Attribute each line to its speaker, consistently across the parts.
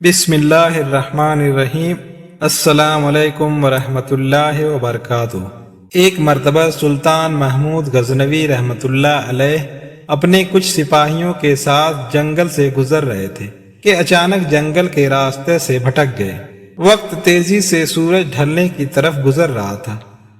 Speaker 1: بسم اللہ الرحمن الرحیم۔ السلام علیکم ورحمۃ اللہ وبرکاتہ۔ ایک مرتبہ سلطان محمود غزنوی رحمۃ اللہ علیہ اپنے کچھ سپاہیوں کے ساتھ جنگل سے گزر رہے تھے کہ اچانک جنگل کے راستے سے بھٹک گئے۔ وقت تیزی سے سورج ڈھلنے کی طرف گزر رہا تھا۔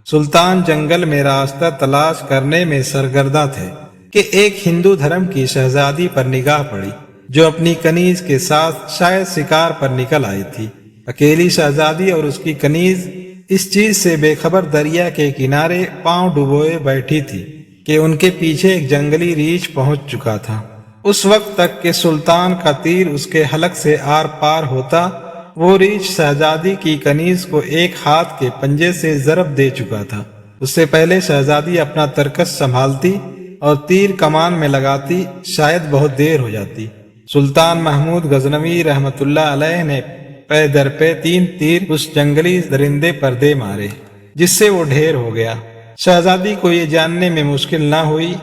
Speaker 1: سلطان جنگل میں راستہ تلاش کرنے میں سرگرداں تھے کہ ایک ہندو دھرم کی شہزادی پر نگاہ پڑی جو اپنی کنیز کے ساتھ شاید شکار پر نکل آئی تھی۔ اکیلی شہزادی اور اس کی کنیز اس چیز سے بے خبر دریا کے کنارے پاؤں ڈبوئے بیٹھی تھی کہ ان کے پیچھے ایک جنگلی ریچھ پہنچ چکا تھا۔ اس وقت تک کہ سلطان کا تیر اس کے حلق سے آر پار ہوتا، وہ ریچھ شہزادی کی کنیز کو ایک ہاتھ کے پنجے سے ضرب دے چکا تھا۔ اس سے پہلے شہزادی اپنا ترکش سنبھالتی اور تیر کمان میں لگاتی، شاید بہت دیر ہو جاتی۔ سلطان محمود غزنوی رحمۃ اللہ علیہ نے پے در پہ 3 تیر اس جنگلی درندے پر دے مارے، جس سے وہ ڈھیر ہو گیا۔ شہزادی کو یہ جاننے میں مشکل نہ ہوئی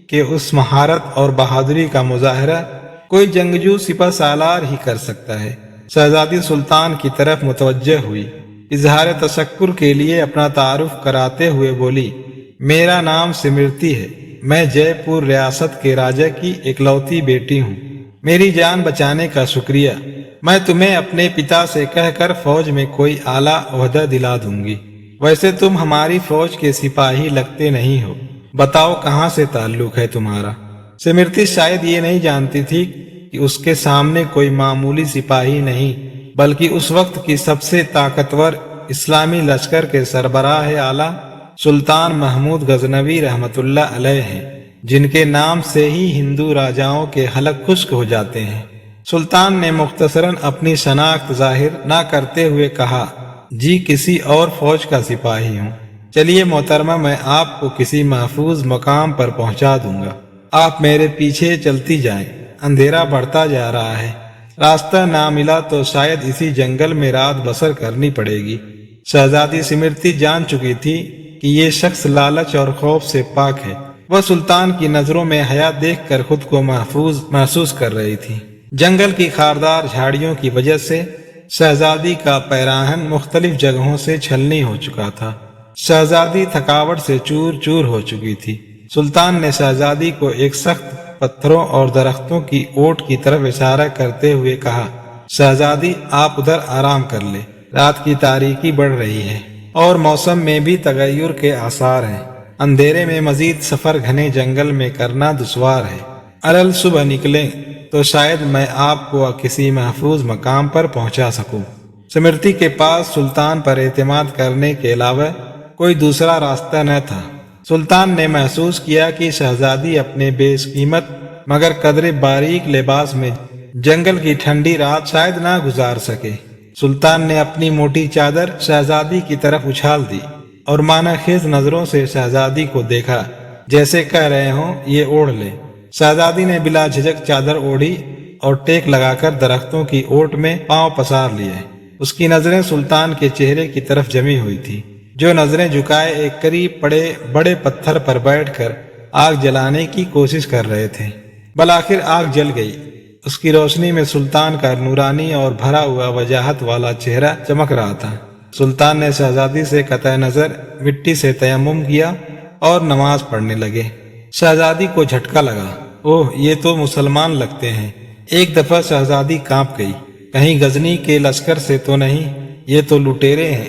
Speaker 1: کہ اس مہارت اور بہادری کا مظاہرہ کوئی جنگجو سپہ سالار ہی کر سکتا ہے۔ شہزادی سلطان کی طرف متوجہ ہوئی، اظہار تشکر کے لیے اپنا تعارف کراتے ہوئے بولی، میرا نام سمرتی ہے، میں جے پور ریاست کے راجا کی اکلوتی بیٹی ہوں، میری جان بچانے کا شکریہ۔ میں تمہیں اپنے پتا سے کہہ کر فوج میں کوئی اعلیٰ عہدہ دلا دوں گی۔ ویسے تم ہماری فوج کے سپاہی لگتے نہیں ہو، بتاؤ کہاں سے تعلق ہے تمہارا؟ سمرتی شاید یہ نہیں جانتی تھی کہ اس کے سامنے کوئی معمولی سپاہی نہیں بلکہ اس وقت کی سب سے طاقتور اسلامی لشکر کے سربراہ اعلیٰ سلطان محمود غزنوی رحمۃ اللہ علیہ ہیں، جن کے نام سے ہی ہندو راجاؤں کے حلق خشک ہو جاتے ہیں۔ سلطان نے مختصراً اپنی شناخت ظاہر نہ کرتے ہوئے کہا، جی کسی اور فوج کا سپاہی ہوں۔ چلیے محترمہ، میں آپ کو کسی محفوظ مقام پر پہنچا دوں گا، آپ میرے پیچھے چلتی جائیں، اندھیرا بڑھتا جا رہا ہے، راستہ نہ ملا تو شاید اسی جنگل میں رات بسر کرنی پڑے گی۔ شہزادی سمرتی جان چکی تھی کہ یہ شخص لالچ اور خوف سے پاک ہے۔ وہ سلطان کی نظروں میں حیا دیکھ کر خود کو محفوظ محسوس کر رہی تھی۔ جنگل کی خاردار جھاڑیوں کی وجہ سے شہزادی کا پیراہن مختلف جگہوں سے چھلنی ہو چکا تھا۔ شہزادی تھکاوٹ سے چور چور ہو چکی تھی۔ سلطان نے شہزادی کو ایک سخت پتھروں اور درختوں کی اوٹ کی طرف اشارہ کرتے ہوئے کہا، شہزادی آپ ادھر آرام کر لیں، رات کی تاریکی بڑھ رہی ہے اور موسم میں بھی تغیر کے آثار ہیں، اندھیرے میں مزید سفر گھنے جنگل میں کرنا دشوار ہے، الل صبح نکلیں تو شاید میں آپ کو کسی محفوظ مقام پر پہنچا سکوں۔ سمرتی کے پاس سلطان پر اعتماد کرنے کے علاوہ کوئی دوسرا راستہ نہ تھا۔ سلطان نے محسوس کیا کہ شہزادی اپنے بیش قیمت مگر قدر باریک لباس میں جنگل کی ٹھنڈی رات شاید نہ گزار سکے۔ سلطان نے اپنی موٹی چادر شہزادی کی طرف اچھال دی اور معنی خیز نظروں سے شہزادی کو دیکھا، جیسے کہہ رہے ہوں یہ اوڑھ لے۔ شہزادی نے بلا جھجک چادر اوڑھی اور ٹیک لگا کر درختوں کی اوٹ میں پاؤں پسار لیے۔ اس کی نظریں سلطان کے چہرے کی طرف جمی ہوئی تھی، جو نظریں جھکائے ایک قریب پڑے بڑے پتھر پر بیٹھ کر آگ جلانے کی کوشش کر رہے تھے۔ بالآخر آگ جل گئی۔ اس کی روشنی میں سلطان کا نورانی اور بھرا ہوا وجاہت والا چہرہ چمک رہا تھا۔ سلطان نے شہزادی سے قطع نظر مٹی سے تیمم کیا اور نماز پڑھنے لگے۔ شہزادی کو جھٹکا لگا، اوہ یہ تو مسلمان لگتے ہیں۔ ایک دفعہ شہزادی کانپ گئی، کہیں غزنی کے لشکر سے تو نہیں؟ یہ تو لٹیرے ہیں،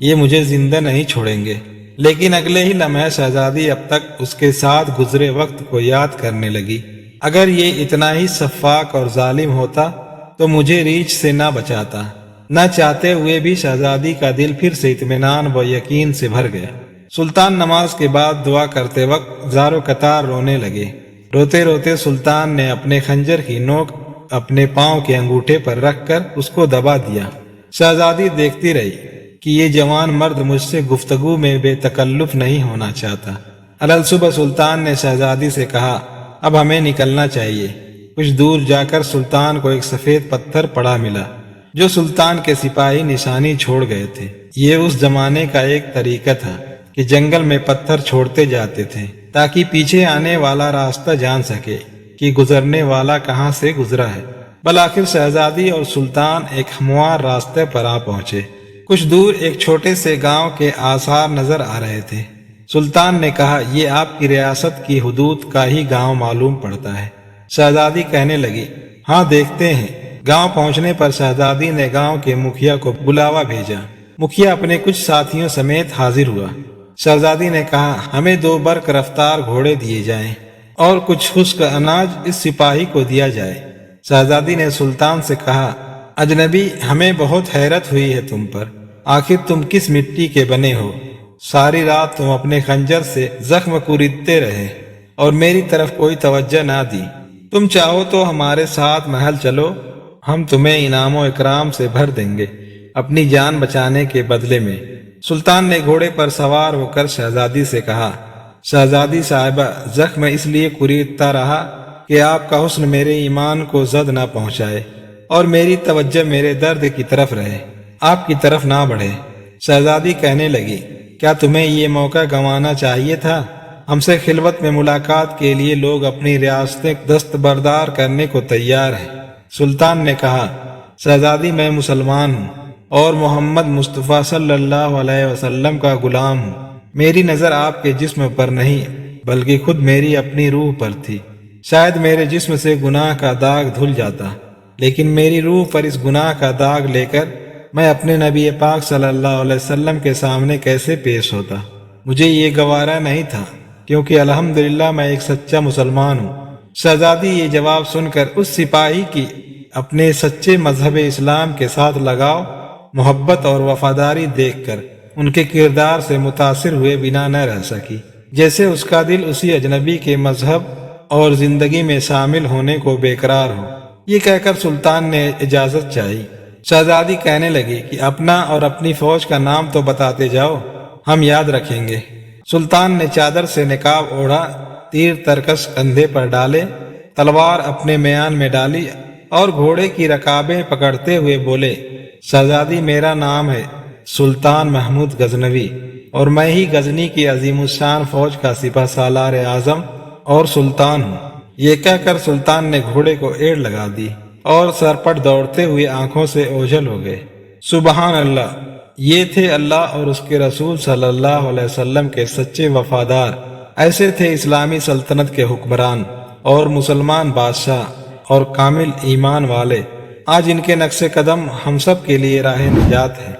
Speaker 1: یہ مجھے زندہ نہیں چھوڑیں گے۔ لیکن اگلے ہی لمحے شہزادی اب تک اس کے ساتھ گزرے وقت کو یاد کرنے لگی۔ اگر یہ اتنا ہی شفاق اور ظالم ہوتا تو مجھے ریچھ سے نہ بچاتا۔ نہ چاہتے ہوئے بھی شہزادی کا دل پھر سے اطمینان و یقین سے بھر گیا۔ سلطان نماز کے بعد دعا کرتے وقت زارو قطار رونے لگے۔ روتے روتے سلطان نے اپنے خنجر کی نوک اپنے پاؤں کے انگوٹھے پر رکھ کر اس کو دبا دیا۔ شہزادی دیکھتی رہی کہ یہ جوان مرد مجھ سے گفتگو میں بے تکلف نہیں ہونا چاہتا۔ الل صبح سلطان نے شہزادی سے کہا، اب ہمیں نکلنا چاہیے۔ کچھ دور جا کر سلطان کو ایک سفید پتھر پڑا ملا جو سلطان کے سپاہی نشانی چھوڑ گئے تھے۔ یہ اس زمانے کا ایک طریقہ تھا کہ جنگل میں پتھر چھوڑتے جاتے تھے تاکہ پیچھے آنے والا راستہ جان سکے کہ گزرنے والا کہاں سے گزرا ہے۔ بالآخر شہزادی اور سلطان ایک ہموار راستے پر آ پہنچے۔ کچھ دور ایک چھوٹے سے گاؤں کے آثار نظر آ رہے تھے۔ سلطان نے کہا، یہ آپ کی ریاست کی حدود کا ہی گاؤں معلوم پڑتا ہے۔ شہزادی کہنے لگی، ہاں دیکھتے ہیں۔ گاؤں پہنچنے پر شہزادی نے گاؤں کے مکھیا کو بلاوا بھیجا۔ مکھیا اپنے کچھ ساتھیوں سمیت حاضر ہوا۔ شہزادی نے کہا، ہمیں 2 برق رفتار گھوڑے دیے جائیں اور کچھ خشک اناج اس سپاہی کو دیا جائے۔ شہزادی نے سلطان سے کہا، اجنبی، ہمیں بہت حیرت ہوئی ہے تم پر۔ آخر تم کس مٹی کے بنے ہو؟ ساری رات تم اپنے خنجر سے زخم کوریدتے رہے اور میری طرف کوئی توجہ نہ دی۔ تم چاہو تو ہمارے ساتھ محل چلو، ہم تمہیں انعام و اکرام سے بھر دیں گے اپنی جان بچانے کے بدلے میں۔ سلطان نے گھوڑے پر سوار ہو کر شہزادی سے کہا، شہزادی صاحبہ، زخم اس لیے کوریدتا رہا کہ آپ کا حسن میرے ایمان کو زد نہ پہنچائے اور میری توجہ میرے درد کی طرف رہے، آپ کی طرف نہ بڑھے۔ شہزادی کہنے لگی، کیا تمہیں یہ موقع گنوانا چاہیے تھا؟ ہم سے خلوت میں ملاقات کے لیے لوگ اپنی ریاستیں دستبردار کرنے کو تیار ہیں۔ سلطان نے کہا، شہزادی، میں مسلمان ہوں اور محمد مصطفیٰ صلی اللہ علیہ وسلم کا غلام ہوں۔ میری نظر آپ کے جسم پر نہیں بلکہ خود میری اپنی روح پر تھی۔ شاید میرے جسم سے گناہ کا داغ دھل جاتا، لیکن میری روح پر اس گناہ کا داغ لے کر میں اپنے نبی پاک صلی اللہ علیہ وسلم کے سامنے کیسے پیش ہوتا؟ مجھے یہ گوارا نہیں تھا، کیونکہ الحمدللہ میں ایک سچا مسلمان ہوں۔ شہزادی یہ جواب سن کر اس سپاہی کی اپنے سچے مذہب اسلام کے ساتھ لگاؤ، محبت اور وفاداری دیکھ کر ان کے کردار سے متاثر ہوئے بنا نہ رہ سکی، جیسے اس کا دل اسی اجنبی کے مذہب اور زندگی میں شامل ہونے کو بے قرار ہو۔ یہ کہہ کر سلطان نے اجازت چاہی۔ شہزادی کہنے لگی کہ اپنا اور اپنی فوج کا نام تو بتاتے جاؤ، ہم یاد رکھیں گے۔ سلطان نے چادر سے نقاب اوڑھا، تیر ترکش کندھے پر ڈالے، تلوار اپنے میان میں ڈالی اور گھوڑے کی رکابیں پکڑتے ہوئے بولے، شہزادی، میرا نام ہے سلطان محمود غزنوی اور میں ہی غزنی کی عظیم الشان فوج کا سپہ سالار اعظم اور سلطان ہوں۔ یہ کہہ کر سلطان نے گھوڑے کو ایڑ لگا دی اور سرپٹ دوڑتے ہوئے آنکھوں سے اوجھل ہو گئے۔ سبحان اللہ! یہ تھے اللہ اور اس کے رسول صلی اللہ علیہ وسلم کے سچے وفادار۔ ایسے تھے اسلامی سلطنت کے حکمران اور مسلمان بادشاہ اور کامل ایمان والے۔ آج ان کے نقش قدم ہم سب کے لیے راہ نجات ہے۔